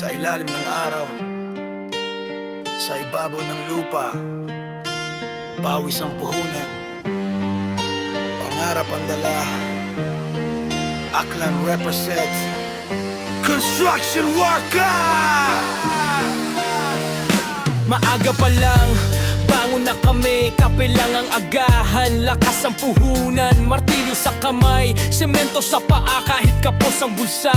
Sa ilalim ng araw, sa ibabaw ng lupa, pawis ang puhunan, pangarap ang dala. Aklan represents construction worker. Maaga pa lang, bangon na kami, kape lang ang agahan. Lakas ang puhunan, martilyo sa kamay, semento sa paa kahit kapos ang bulsa.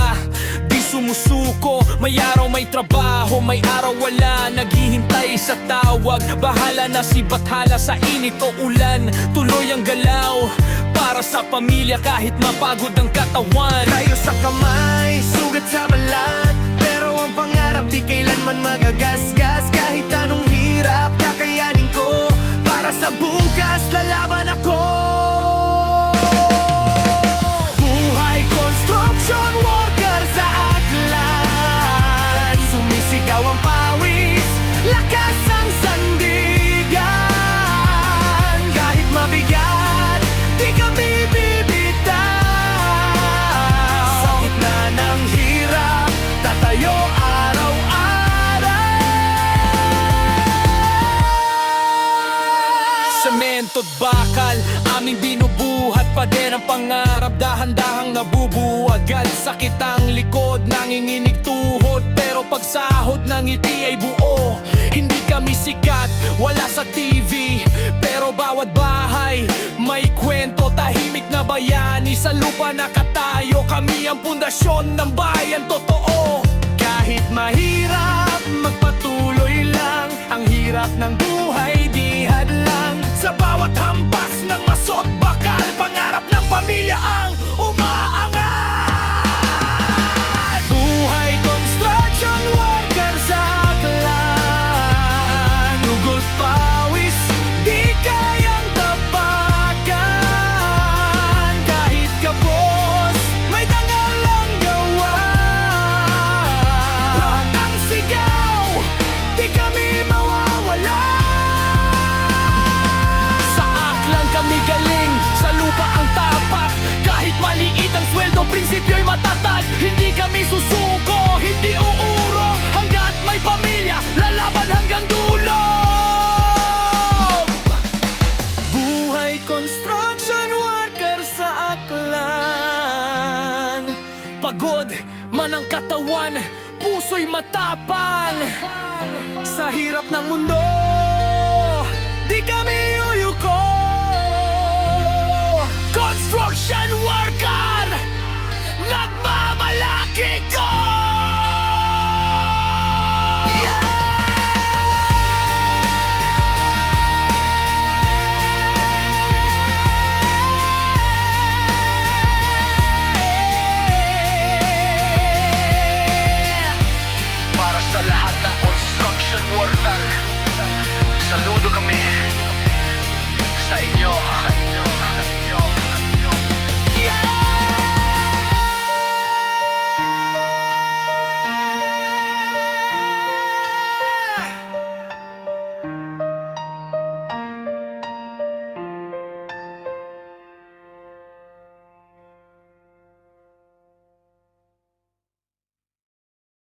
Di sumusuko, may araw may trabaho, may araw wala, naghihintay sa tawag. Bahala na si Bathala sa init o ulan, tuloy ang galaw para sa pamilya kahit mapagod ang katawan. Tayo sa kamay, sugat sa balat, pero ang pangarap di kailanman magagasgas. Kahit anong hirap, kakayanin ko, para sa bukas lalaban ako. Buhay construction worker sa Aklan, sumisigaw ang pawis, lakas ang sandigan. Kahit mabigat, di kami bibitaw. Sa gitna ng hirap, tatayo araw-araw. Semento't bakal, aming binubuhat pa din ang pangarap. Dahan-dahang nabubuwag, sakit ang likod, nanginginig tuhod, pero pagsahod ng ngiti ay buo. Hindi kami sikat, wala sa TV, pero bawat bahay may kwento. Tahimik na bayani, sa lupa nakatayo, kami ang pundasyon ng bayan totoo. Kahit mahirap, magpatuloy lang. Ang hirap ng buhay di hadlang. Sa bawat hampas ng masot bakal, pangarap ng pamilya ang umaangat. Buhay construction worker sa Aklan, dugo't pawis, di kayang tapakan. Kahit kapos, may dangal ang gawa. Rock ang sigaw, di kami mawawala. Sa Aklan kami galing, sa lupa ang tapak. Kahit maliit ang sweldo, prinsipyo'y matatag. Hindi kami susuko, hindi uuro. Hanggat may pamilya, lalaban hanggang dulo. Buhay construction worker sa Aklan. Pagod man ang katawan, puso'y matapang. Sa hirap ng mundo, di kami